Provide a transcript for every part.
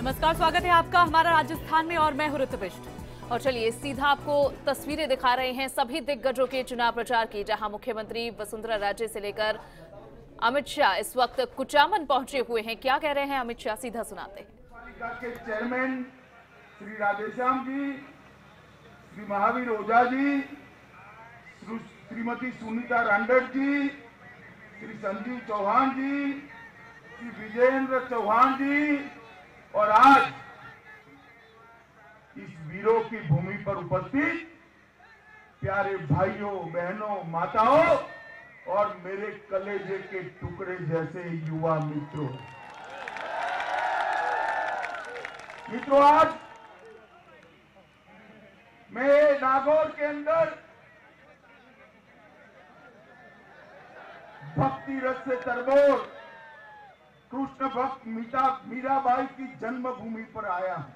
नमस्कार, स्वागत है आपका हमारा राजस्थान में और मैं हूं ऋतु बिष्ट। और चलिए सीधा आपको तस्वीरें दिखा रहे हैं सभी दिग्गजों के चुनाव प्रचार की, जहां मुख्यमंत्री वसुंधरा राजे से लेकर अमित शाह इस वक्त कुचामन पहुंचे हुए हैं। क्या कह रहे हैं अमित शाह, सीधा सुनाते हैं। पालिका के चेयरमैन श्री राधेश्याम जी, श्री महावीर ओझा जी, श्रीमती सुनीता रांडर जी, श्री संजीव चौहान जी, श्री विजेंद्र चौहान जी, और आज इस वीरों की भूमि पर उपस्थित प्यारे भाइयों, बहनों, माताओं और मेरे कलेजे के टुकड़े जैसे युवा मित्रों, आज मैं नागौर के अंदर भक्ति रस से तरबोर कृष्ण भक्त मीराबाई की जन्मभूमि पर आया हूं।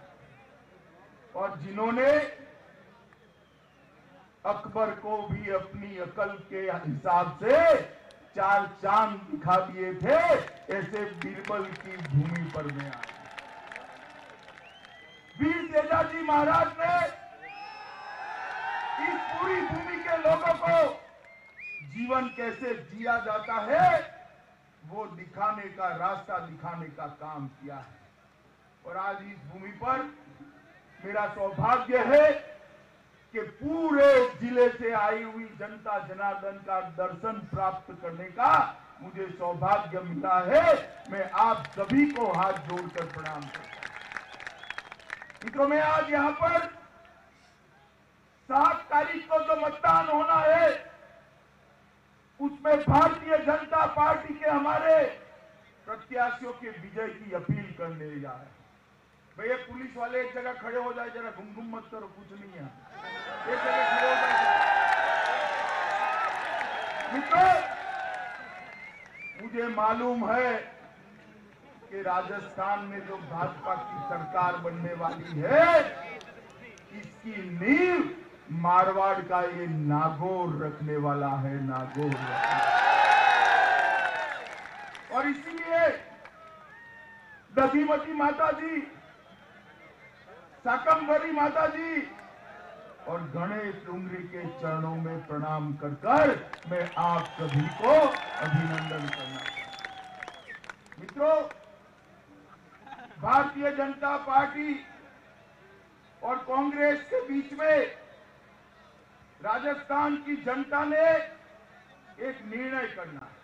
और जिन्होंने अकबर को भी अपनी अकल के हिसाब से 4 चांद दिखा दिए थे, ऐसे बीरबल की भूमि पर मैं आया। वीर तेजाजी महाराज ने इस पूरी भूमि के लोगों को जीवन कैसे जिया जाता है वो दिखाने का, रास्ता दिखाने का काम किया है। और आज इस भूमि पर मेरा सौभाग्य है कि पूरे जिले से आई हुई जनता जनार्दन का दर्शन प्राप्त करने का मुझे सौभाग्य मिला है। मैं आप सभी को हाथ जोड़कर प्रणाम करता हूं। मित्रों, मैं आज यहां पर 7 तारीख को जो मतदान होना है उसमें भारतीय जनता पार्टी के हमारे प्रत्याशियों के विजय की अपील करने जा रहे हैं। भैया पुलिस वाले एक जगह खड़े हो जाए, जरा घुम घुम मत करो, कुछ नहीं है, एक जगह खड़े हो जाए। मित्रों, मुझे मालूम है कि राजस्थान में जो भाजपा की सरकार बनने वाली है इसकी नींव मारवाड़ का ये नागौर रखने वाला है, नागौर। और इसीलिए दधीमती माता जी, साकम्भरी माता जी और गणेश डूंगरी के चरणों में प्रणाम कर कर मैं आप सभी को अभिनंदन करना चाहता हूं। मित्रों, भारतीय जनता पार्टी और कांग्रेस के बीच में राजस्थान की जनता ने एक निर्णय करना है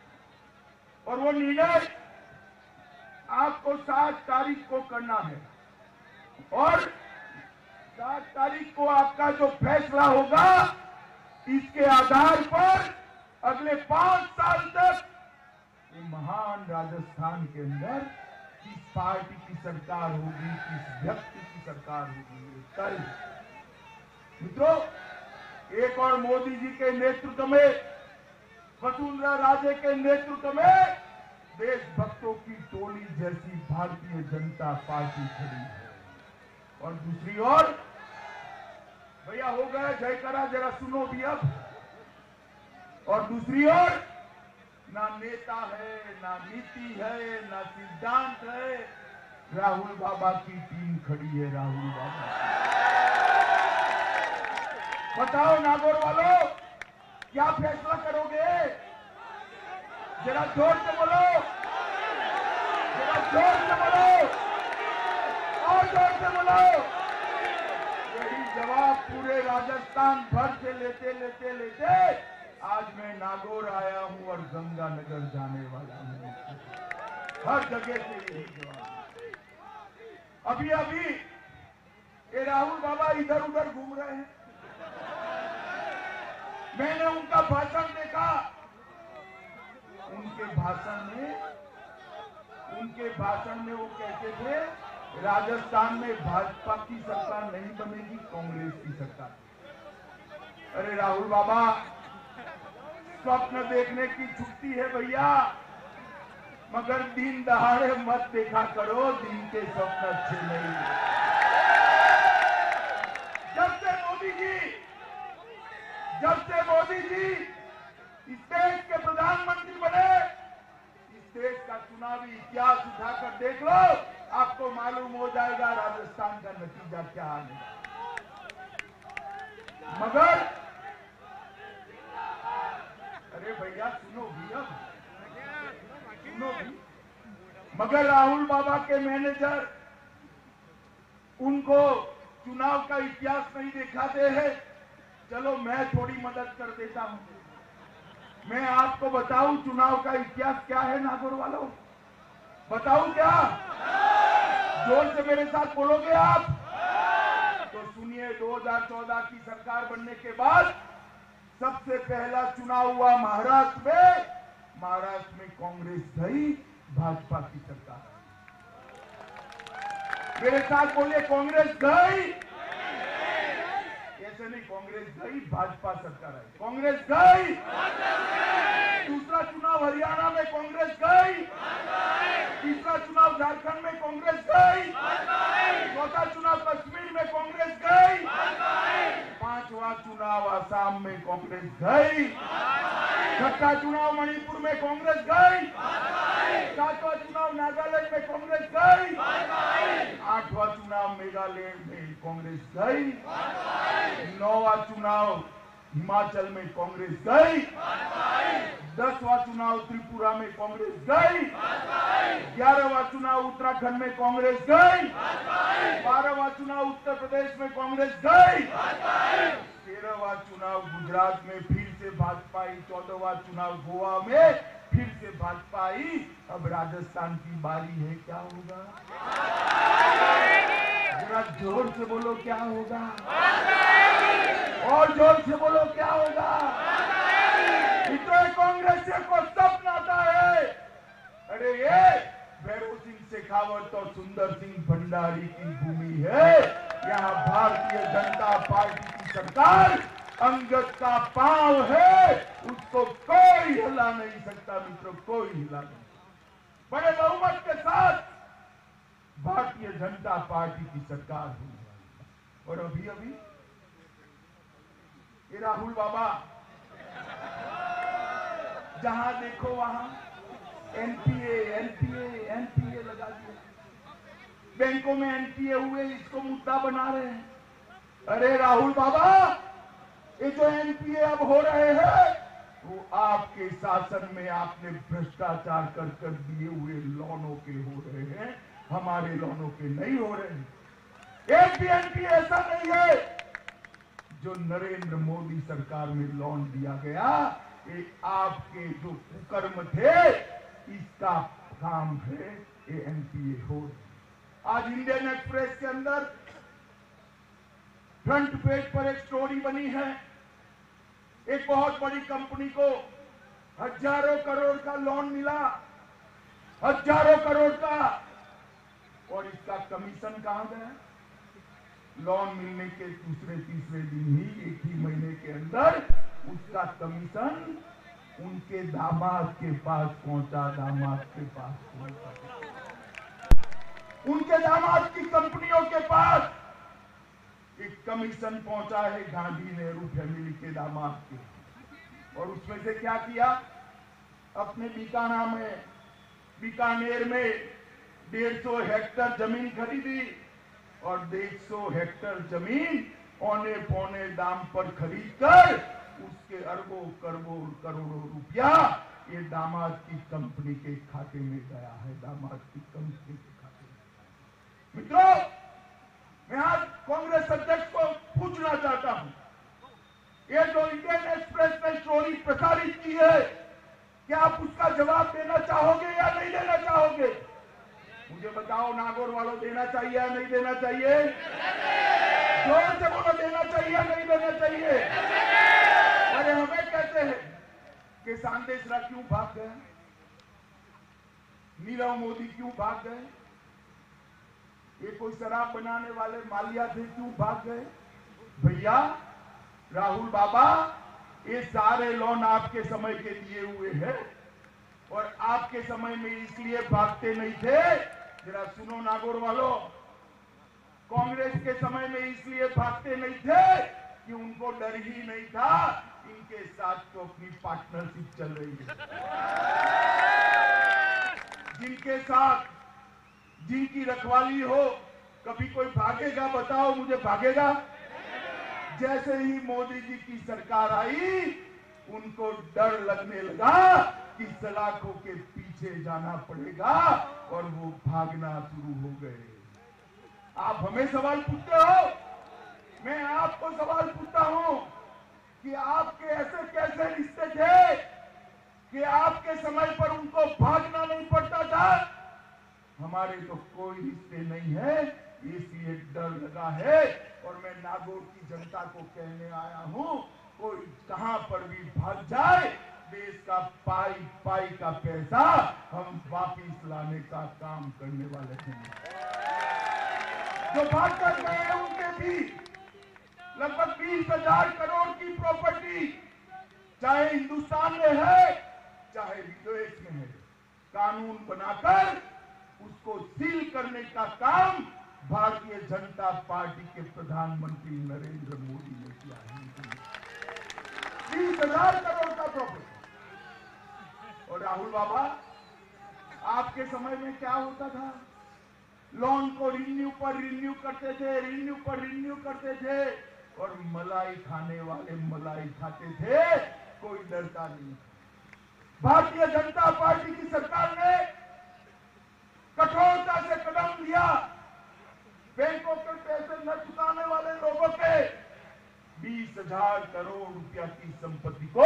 और वो निर्णय आपको 7 तारीख को करना है। और 7 तारीख को आपका जो फैसला होगा इसके आधार पर अगले 5 साल तक महान राजस्थान के अंदर किस पार्टी की सरकार होगी, किस व्यक्ति की सरकार होगी, तय। मित्रों, एक और मोदी जी के नेतृत्व में, वसुंधरा राजे के नेतृत्व में देशभक्तों की टोली जैसी भारतीय जनता पार्टी खड़ी है। और दूसरी ओर भैया हो गया जयकारा, जरा सुनो भी अब। और दूसरी ओर ना नेता है, ना नीति है, ना सिद्धांत है, राहुल बाबा की टीम खड़ी है। राहुल बाबा, बताओ नागौर वालों, क्या फैसला करोगे? जरा जोर से बोलो, जरा जोर से बोलो, और जोर से बोलो। यही जवाब पूरे राजस्थान भर से लेते लेते लेते आज मैं नागौर आया हूं और गंगानगर जाने वाला हूं। हर जगह से यही जवाब। अभी अभी ये राहुल बाबा इधर उधर घूम रहे हैं। मैंने उनका भाषण देखा। उनके भाषण में वो कहते थे राजस्थान में भाजपा की सरकार नहीं बनेगी, कांग्रेस की सरकार। अरे राहुल बाबा, स्वप्न देखने की छुट्टी है भैया, मगर दिन दहाड़े मत देखा करो, दिन के स्वप्न अच्छे नहीं। जब से मोदी जी इस देश के प्रधानमंत्री बने, इस देश का चुनावी इतिहास उठाकर देख लो, आपको मालूम हो हो जाएगा राजस्थान का नतीजा क्या आने। मगर अरे भैया सुनो भैया, सुनो भी। मगर राहुल बाबा के मैनेजर उनको चुनाव का इतिहास नहीं दिखाते हैं। चलो मैं थोड़ी मदद कर देता हूं। मैं आपको बताऊं चुनाव का इतिहास क्या है नागौर वालों, बताऊं क्या? जोर से मेरे साथ बोलोगे आप तो सुनिए। 2014 की सरकार बनने के बाद सबसे पहला चुनाव हुआ महाराष्ट्र में। महाराष्ट्र में कांग्रेस गई, भाजपा की सरकार। मेरे साथ बोलिए, कांग्रेस गई। ऐसे नहीं, कांग्रेस गई, भाजपा सरकार आई। कांग्रेस गई। दूसरा चुनाव हरियाणा में कांग्रेस गई। तीसरा चुनाव झारखंड में कांग्रेस गई। चौथा चुनाव कश्मीर में कांग्रेस गई। पांचवा चुनाव आसाम में कांग्रेस गई। छठा चुनाव मणिपुर में कांग्रेस गई। सातवां चुनाव नागालैंड में कांग्रेस गई। आठवां चुनाव मेघालय में कांग्रेस गई। नौवां चुनाव हिमाचल में कांग्रेस गई। 10वां चुनाव त्रिपुरा में कांग्रेस गई। 11वां चुनाव उत्तराखंड में कांग्रेस गई। 12वां चुनाव उत्तर प्रदेश में कांग्रेस गई। 13वां चुनाव गुजरात में फिर से भाजपा आई। 14वां चुनाव गोवा में फिर से भाजपा आई। अब राजस्थान की बारी है, क्या होगा? जरा जोर से बोलो, क्या होगा? और जोर से बोलो, क्या होगा? मित्रों, कांग्रेस को सपना आता है। अरे ये भैरव सिंह शेखावत और सुंदर सिंह भंडारी की भूमि है। यहाँ भारतीय जनता पार्टी की सरकार अंगद का पांव है, उसको कोई हिला नहीं सकता। मित्रों, कोई हिला नहीं। बड़े बहुमत के साथ भारतीय जनता पार्टी की सरकार हुई। और अभी अभी ये राहुल बाबा जहां देखो वहां एनपीए एनपीए एनपीए लगा दिए। बैंकों में एनपीए हुए, इसको मुद्दा बना रहे हैं। अरे राहुल बाबा, ये जो एनपीए अब हो रहे हैं वो आपके शासन में आपने भ्रष्टाचार कर कर दिए हुए लोनों के हो रहे हैं, हमारे लोनों के नहीं हो रहे हैं। एक भी एनपीए ऐसा नहीं है जो नरेंद्र मोदी सरकार में लोन दिया गया। ये आपके जो कुकर्म थे, इसका काम है ये एनपीए हो। आज इंडियन एक्सप्रेस के अंदर फ्रंट पेज पर एक स्टोरी बनी है। एक बहुत बड़ी कंपनी को हजारों करोड़ का लोन मिला, हजारों करोड़ का, और इसका कमीशन कहां गया? लोन मिलने के दूसरे तीसरे दिन ही, एक ही महीने के अंदर उसका कमीशन उनके दामाद के पास पहुंचा। दामाद के पास पहुंचा, उनके दामाद की कंपनियों के पास एक कमीशन पहुंचा है गांधी नेहरू फैमिली के दामाद के। और उसमें से क्या किया? अपने बीकानेर में 150 हेक्टर जमीन खरीदी और 150 हेक्टर जमीन औने पौने दाम पर खरीदकर उसके अरबों करोड़ों रुपया ये दामाद की कंपनी के खाते में गया है। दामाद की कंपनी के खाते में। मित्रों, मैं आज कांग्रेस अध्यक्ष को पूछना चाहता हूं, ये जो इंडियन एक्सप्रेस ने स्टोरी प्रसारित की है, क्या आप उसका जवाब देना चाहोगे या नहीं देना चाहोगे? मुझे बताओ नागौर वालों, देना चाहिए या नहीं देना चाहिए? जोर से बोलो, देना चाहिए या नहीं देना चाहिए? अरे हमें कहते हैं कि सांदेशरा क्यों भाग गए, नीरव मोदी क्यों भाग गए, ये कोई शराब बनाने वाले मालिया थे क्यों भाग गए? भैया राहुल बाबा, ये सारे लोन आपके समय के दिए हुए हैं और आपके समय में इसलिए भागते नहीं थे। जरा सुनो नागौर वालों, कांग्रेस के समय में इसलिए भागते नहीं थे कि उनको डर ही नहीं था, इनके साथ तो अपनी पार्टनरशिप चल रही है। जिनके साथ जिनकी रखवाली हो, कभी कोई भागेगा? बताओ मुझे, भागेगा? जैसे ही मोदी जी की सरकार आई, उनको डर लगने लगा कि सलाखों के पीछे जाना पड़ेगा और वो भागना शुरू हो गए। आप हमें सवाल पूछते हो, मैं आपको सवाल पूछता हूं कि आपके ऐसे कैसे रिश्ते थे कि आपके समय पर उनको भागना नहीं पड़ता था? हमारे तो कोई रिश्ते नहीं है, इसलिए डर लगा है। और मैं नागौर की जनता को कहने आया हूं, कोई कहां पर भी भाग जाए, देश का पाई पाई का पैसा हम वापिस लाने का काम करने वाले हैं। जो भाग कर गए हैं उनके भी लगभग 20,000 करोड़ की प्रॉपर्टी, चाहे हिंदुस्तान में है चाहे विदेश में है, कानून बनाकर उसको सील करने का काम भारतीय जनता पार्टी के प्रधानमंत्री नरेंद्र मोदी ने किया है। 20,000 करोड़ का प्रॉपर्टी। और राहुल बाबा, आपके समय में क्या होता था? लोन को रिन्यू पर रिन्यू करते थे, रिन्यू पर रिन्यू करते थे, और मलाई खाने वाले मलाई खाते थे, कोई डरता नहीं। भारतीय जनता पार्टी की सरकार ने कठोरता से कदम लिया, बैंकों के पैसे न चुकाने वाले लोगों के 20,000 करोड़ रुपया की संपत्ति को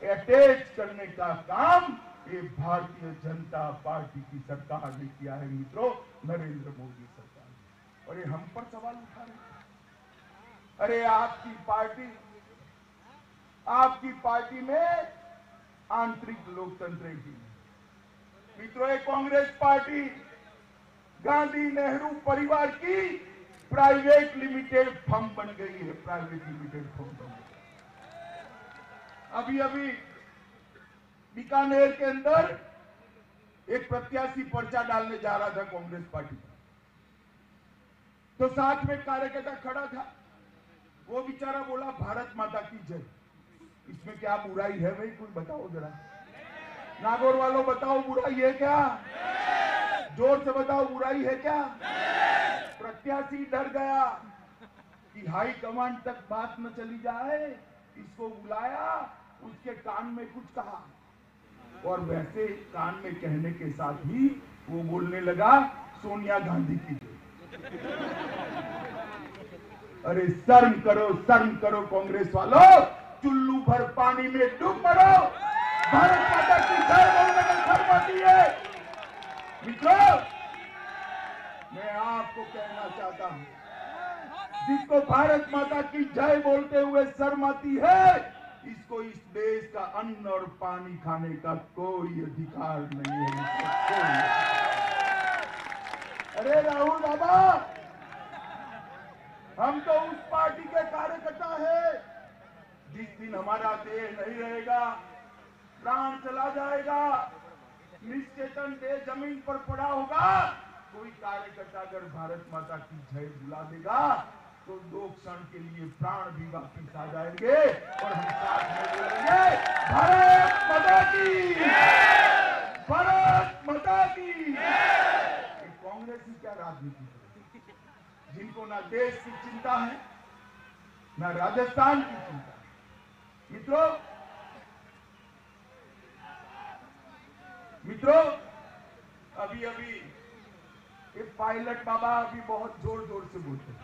अटैच करने का काम ये भारतीय जनता पार्टी की सरकार ने किया है मित्रों, नरेंद्र मोदी सरकार। और ये हम पर सवाल उठा रहे हैं। अरे आपकी पार्टी में आंतरिक लोकतंत्र की मित्रों, ये कांग्रेस पार्टी गांधी नेहरू परिवार की प्राइवेट लिमिटेड फर्म बन गई है, प्राइवेट लिमिटेड फर्म बन गई। अभी बीकानेर के अंदर एक प्रत्याशी पर्चा डालने जा रहा था कांग्रेस पार्टी का, तो साथ में कार्यकर्ता खड़ा था, वो बेचारा बोला भारत माता की जय। इसमें क्या बुराई है भाई? कोई बताओ जरा, नागौर वालों बताओ, बुराई है क्या? जोर से बताओ, बुराई है क्या? प्रत्याशी डर गया कि हाई कमांड तक बात न चली जाए, इसको बुलाया, उसके कान में कुछ कहा, और वैसे कान में कहने के साथ ही वो बोलने लगा सोनिया गांधी की जय। अरे शर्म करो कांग्रेस वालों, चुल्लू भर पानी में डूब मरो, भारत माता की जय बोलने में शर्म आती है। मित्रों, मैं आपको कहना चाहता हूं, जिसको भारत माता की जय बोलते हुए शर्म आती है, इसको इस देश का अन्न और पानी खाने का कोई अधिकार नहीं है। अरे राहुल बाबा, हम तो उस पार्टी के कार्यकर्ता हैं, जिस दिन हमारा देह नहीं रहेगा, प्राण चला जाएगा, निश्चेतन देह जमीन पर पड़ा होगा, कोई कार्यकर्ता अगर भारत माता की जय बुला देगा तो 2 क्षण के लिए प्राण भी वापिस आ जाएंगे और हम साथ में बोलेंगे भारत माता की, भारत माता की। कांग्रेस की क्या राजनीति है, जिनको ना देश की चिंता है ना राजस्थान की चिंता है। मित्रों, अभी ये पायलट बाबा अभी बहुत जोर जोर से बोलते हैं।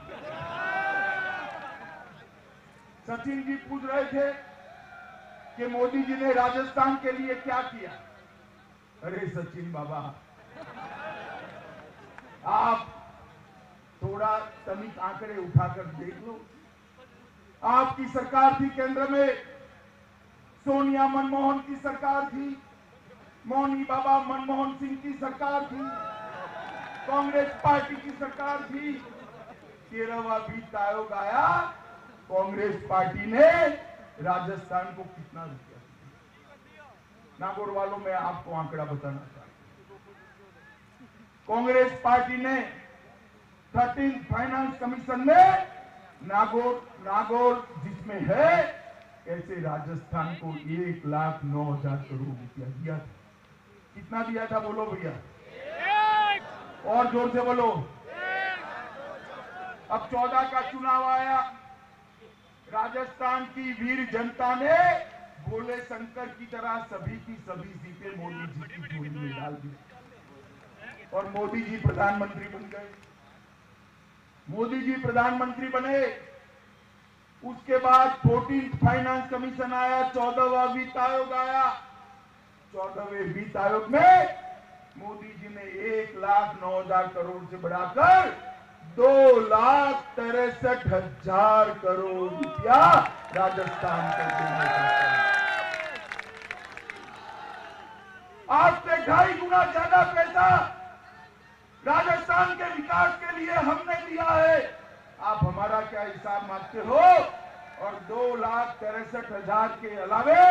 सचिन जी पूछ रहे थे कि मोदी जी ने राजस्थान के लिए क्या किया। अरे सचिन बाबा, आप थोड़ा तनिक आंकड़े उठाकर देख लो। आपकी सरकार थी केंद्र में, सोनिया मनमोहन की सरकार थी, मौनी बाबा मनमोहन सिंह की सरकार थी, कांग्रेस पार्टी की सरकार थी। 13वां वित्त आयोग आया, कांग्रेस पार्टी ने राजस्थान को कितना रुपया दिया? नागौर वालों, मैं आपको आंकड़ा बताना चाहता हूं। कांग्रेस पार्टी ने 13th फाइनेंस कमीशन में नागौर जिसमें है, ऐसे राजस्थान को 1,09,000 करोड़ रुपया दिया था। कितना दिया था बोलो भैया, और जोर से बोलो। अब 14 का चुनाव आया, राजस्थान की वीर जनता ने भोले शंकर की तरह सभी की सभी सीटें मोदी जी की झोली में डाल दी और मोदी जी प्रधानमंत्री बन गए। मोदी जी प्रधानमंत्री बने, उसके बाद 14th फाइनेंस कमीशन आया, 14वां वित्त आयोग आया। 14वें वित्त आयोग में मोदी जी ने 1,09,000 करोड़ से बढ़ाकर 2,63,000 करोड़ रुपया राजस्थान को देने का काम। आज से 2.5 गुना ज्यादा पैसा राजस्थान के विकास के लिए हमने दिया है। आप हमारा क्या हिसाब मांगते हो? और 2,63,000 के अलावे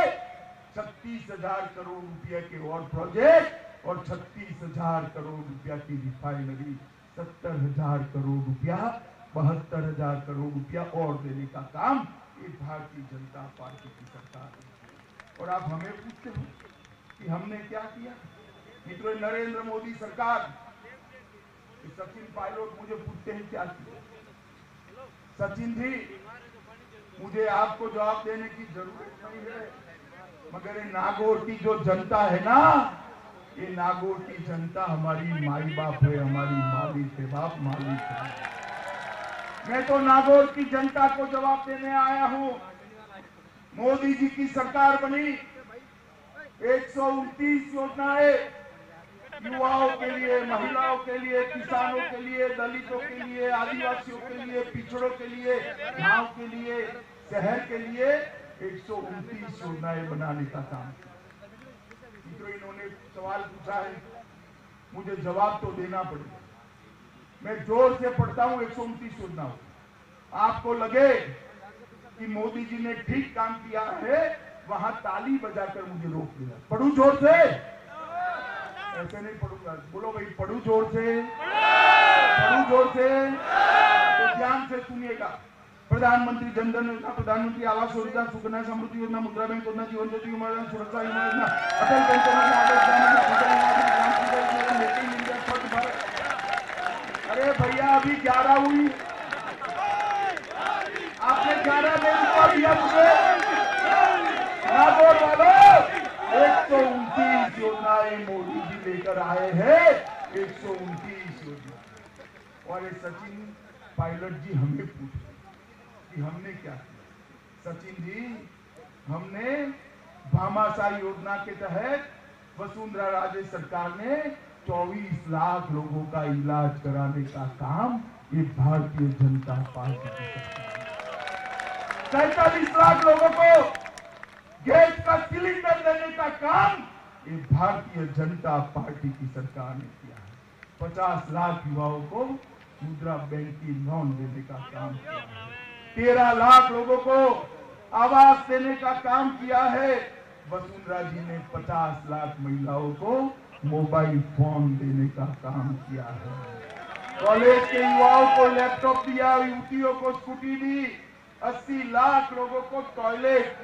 36,000 करोड़ रुपया के और प्रोजेक्ट और 36,000 करोड़ रुपया की रिफाइनरी, 70,000 करोड़ रुपया, 72,000 करोड़ रुपया और देने का काम ये भारतीय जनता पार्टी की सरकार है। और आप हमें पूछते हो कि हमने क्या किया? मित्रों, नरेंद्र मोदी सरकार, सचिन पायलट मुझे पूछते हैं क्या किया। सचिन जी, मुझे आपको जवाब देने की जरूरत नहीं है, मगर ये नागौर की जो जनता है ना, ये नागौर की जनता हमारी माई बाप है, हमारी मालिक है, बाप मालिक है। मैं तो नागौर की जनता को जवाब देने आया हूं। मोदी जी की सरकार बनी, 129 योजनाएं युवाओं के लिए, महिलाओं के लिए, किसानों के लिए, दलितों के लिए, आदिवासियों के लिए, पिछड़ों के लिए, गांव के लिए, शहर के लिए 129 योजनाएं बनाने का काम। मित्रों, इन्होंने सवाल पूछा है, मुझे जवाब तो देना पड़ेगा। मैं जोर से पढ़ता हूं 129 योजनाओं। आपको लगे कि मोदी जी ने ठीक काम किया है, वहां ताली बजाकर मुझे रोक दिया। पढ़ू जोर से? ऐसे नहीं पढ़ूंगा। बोलो भाई, पढ़ू जोर से, पढ़ू जोर से। तो ध्यान से सुनिएगा। प्रधानमंत्री जन धन योजना, प्रधानमंत्री आवास योजना, सुकन्या समृद्धि योजना, मुद्रा बैंक योजना, जीवन ज्योति योजना, सुरक्षा योजना, अटल पेंशन योजना, मेक इन इंडिया, स्वच्छ भारत। अरे भैया, अभी 11 हुई, आपने 11 में रुपया दिया मुझे। नागौर वालों, 129 योजनाएं मोदी जी लेकर आए हैं, 129 योजना। और ये सचिन पायलट जी हमें पूछे कि हमने क्या किया। सचिन जी, हमने भामाशाह योजना के तहत वसुंधरा राजे सरकार ने 24 लाख लोगों का इलाज कराने का काम ये भारतीय जनता पार्टी की सरकार, 43 लाख लोगों को गैस का सिलेंडर देने का काम ये भारतीय जनता पार्टी की सरकार ने किया है। 50 लाख युवाओं को मुद्रा बैंक की लोन देने का काम किया है। 13 लाख लोगों को आवास देने का काम किया है। वसुंधरा जी ने 50 लाख महिलाओं को मोबाइल फोन देने का काम किया है। कॉलेज के युवाओं को लैपटॉप दिया, युवतियों को स्कूटी दी। 80 लाख लोगों को टॉयलेट,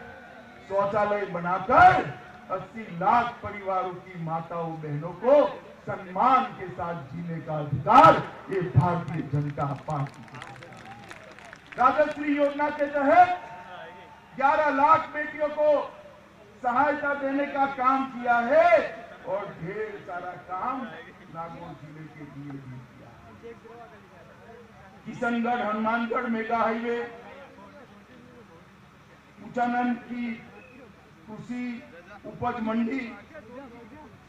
शौचालय बनाकर 80 लाख परिवारों की माताओं बहनों को सम्मान के साथ जीने का अधिकार ये भारतीय जनता पार्टी की। राजश्री योजना के तहत 11 लाख बेटियों को सहायता देने का काम किया है और ढेर सारा काम नागौर जिले के लिए भी किया। किशनगढ़ हनुमानगढ़ मेगा हाईवे, उचानंद की कृषि उपज मंडी,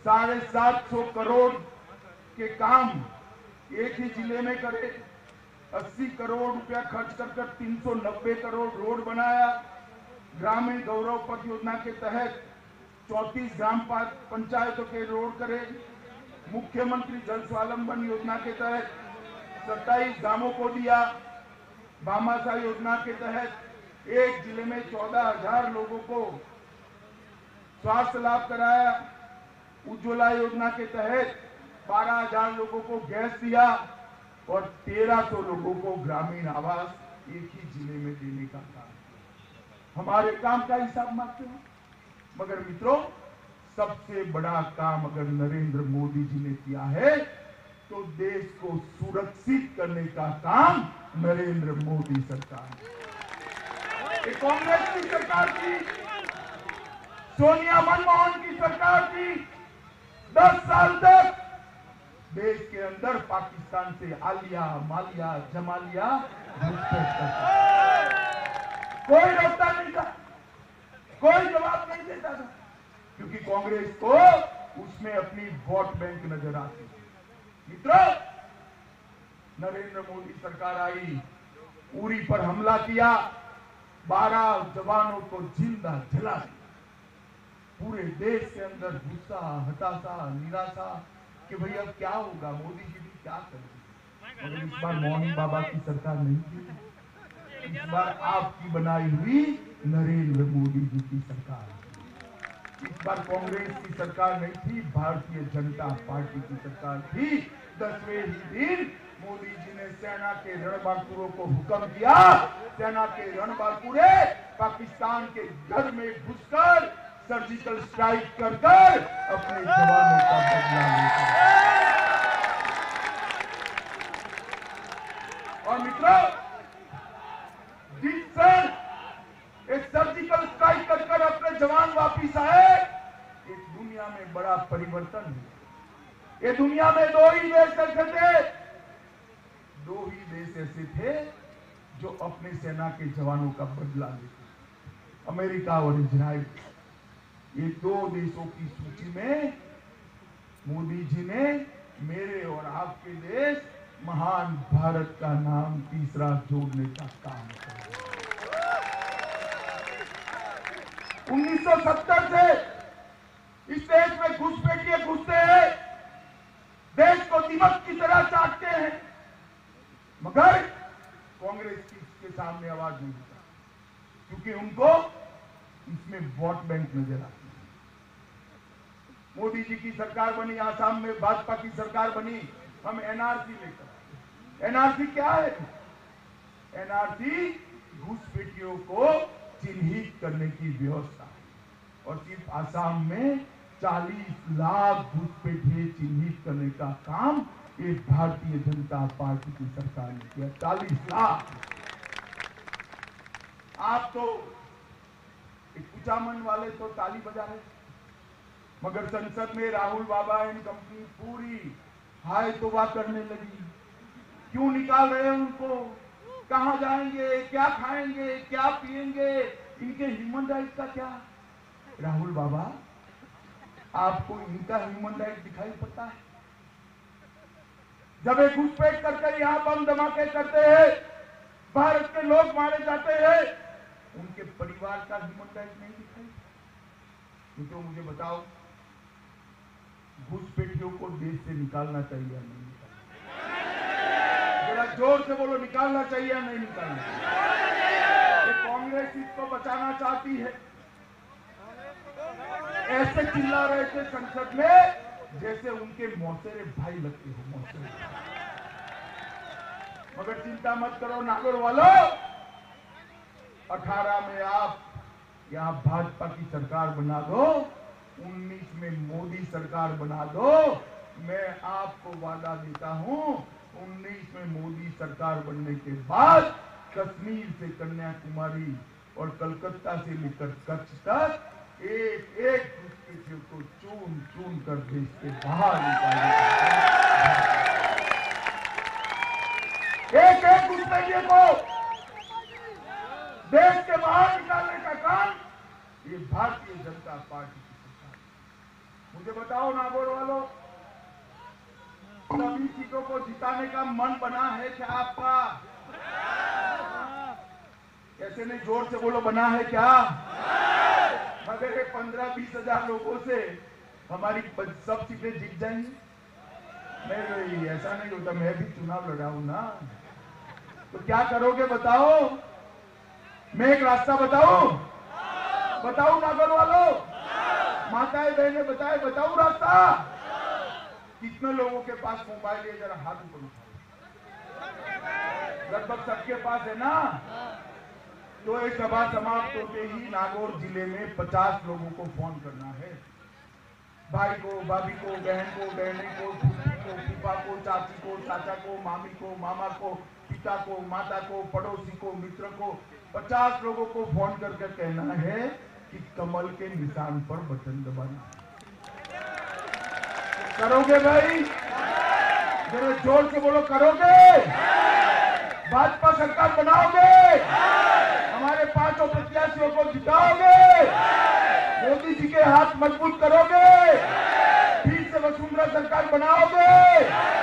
750 करोड़ के काम एक ही जिले में करे। 80 करोड़ रुपया खर्च कर 390 करोड़ रोड बनाया। ग्रामीण गौरव पथ योजना के तहत 34 ग्राम पंचायतों के रोड करे। मुख्यमंत्री जल स्वावलंबन योजना के तहत 27 गांवों को दिया। भामाशाह योजना के तहत एक जिले में 14,000 लोगों को स्वास्थ्य लाभ कराया। उज्ज्वला योजना के तहत 12,000 लोगों को गैस दिया और 1,300 लोगों को ग्रामीण आवास एक ही जिले में देने का काम। हमारे काम का हिसाब मांगते हो, मगर मित्रों, सबसे बड़ा काम अगर नरेंद्र मोदी जी ने किया है तो देश को सुरक्षित करने का काम नरेंद्र मोदी सरकार, ये कांग्रेस की सरकार थी, सोनिया मनमोहन की सरकार थी। 10 साल तक देश के अंदर पाकिस्तान से आलिया, मालिया, जमालिया घुसपैठ करता, कोई रोकता नहीं था, कोई जवाब नहीं देता था, क्योंकि कांग्रेस को उसमें अपनी वोट बैंक नजर आती थी। मित्रों, नरेंद्र मोदी सरकार आई, उरी पर हमला किया, 12 जवानों को जिंदा जला दिया। पूरे देश के अंदर गुस्सा, हताशा, निराशा कि भाई अब क्या होगा, मोदी जी भी क्या करेंगे। मगर इस बार मोहन बाबा की सरकार नहीं थी, इस बार आपकी बनाई हुई नरेंद्र मोदी जी की सरकार। इस बार कांग्रेस की सरकार नहीं थी, भारतीय जनता पार्टी की सरकार थी। 10वें ही दिन मोदी जी ने सेना के रणबांकुरों को हुक्म दिया, सेना के रणबांकुरे पाकिस्तान के घर में घुसकर सर्जिकल स्ट्राइक कर अपने जवानों का बदला लेते। और मित्रों, जिस क्षण एक सर्जिकल स्ट्राइक कर अपने जवान वापिस आए, इस दुनिया में बड़ा परिवर्तन हुआ। ये दुनिया में 2 ही देश ऐसे थे, 2 ही देश ऐसे थे जो अपने सेना के जवानों का बदला लेते, अमेरिका और इजराइल। ये 2 देशों की सूची में मोदी जी ने मेरे और आपके देश महान भारत का नाम तीसरा जोड़ने का काम किया। 1970 से इस देश में घुसपैठिए घुसते हैं, देश को दीमक की तरह चाटते हैं, मगर कांग्रेस के सामने आवाज नहीं उठा, क्योंकि उनको इसमें वोट बैंक नजर आती है। मोदी जी की सरकार बनी, आसाम में भाजपा की सरकार बनी, हम एनआरसी लेकर। एनआरसी क्या है? एनआरसी घुसपैठियों को चिन्हित करने की व्यवस्था है, और सिर्फ आसाम में 40 लाख घुसपैठिए चिन्हित करने का काम ये भारतीय जनता पार्टी की सरकार ने किया। 40 लाख। आप तो कुचामन वाले तो ताली बजा रहे, मगर संसद में राहुल बाबा एंड कंपनी पूरी हाय तौबा करने लगी। क्यों निकाल रहे हैं उनको? कहां जाएंगे, क्या खाएंगे, क्या पिएंगे, इनके ह्यूमन राइट का क्या? राहुल बाबा, आपको इनका ह्यूमन राइट दिखाई पड़ता है? जब एक घुसपैठ करके यहां बम धमाके करते हैं, भारत के लोग मारे जाते हैं, उनके परिवार का ह्यूमन राइट नहीं दिखाई? तो मुझे बताओ, घुसपैठियों को देश से निकालना चाहिए या नहीं निकालना? जरा जोर से बोलो, निकालना चाहिए या नहीं निकालना? ये कांग्रेस इसको बचाना चाहती है। ऐसे चिल्ला रहे थे संसद में जैसे उनके मौसेरे भाई लगते हो, मौसेरे। मगर चिंता मत करो नागौर वालों, 18 में आप यहां भाजपा की सरकार बना दो, 19 में मोदी सरकार बना दो। मैं आपको वादा देता हूं, 19 में मोदी सरकार बनने के बाद कश्मीर से कन्याकुमारी और कलकत्ता से लेकर कच्छ तक एक एक घुसपैठियों को चून चून कर देश के बाहर निकालेगा। एक एक घुसपैठियों को देश के बाहर निकालने का काम ये भारतीय जनता पार्टी की सरकार। मुझे बताओ नागौर वालों, सभी सीटों को जिताने का मन बना है क्या आपका? ऐसे नहीं, जोर से बोलो, बना है क्या? अगर 15-20 हजार लोगों से हमारी सब सीटें जीत जाएंगी? नहीं, ऐसा नहीं होता। मैं भी चुनाव लड़ाऊं ना, तो क्या करोगे बताओ? मैं एक रास्ता बताऊं? बताऊं नागौर वालों, माताएं बहनें बताऊं रास्ता? कितने लोगों के पास मोबाइल है? जरा हाथ ऊपर उठाओ। लगभग सबके पास है ना? तो ये सभा समाप्त होते ही नागौर जिले में 50 लोगों को फोन करना है। भाई को, भाभी को, बहन को, बहने को, को, फूफा को, चाची को, चाचा को, मामी को, मामा को, पिता को, माता को, पड़ोसी को, मित्र को, 50 लोगों को फोन करके कहना है कि कमल के निशान पर बटन दबाना। करोगे भाई? जरा जोर से बोलो, करोगे? भाजपा सरकार बनाओगे? हमारे 5 प्रत्याशियों को जिताओगे? मोदी जी के हाथ मजबूत करोगे? फिर से वसुंधरा सरकार बनाओगे?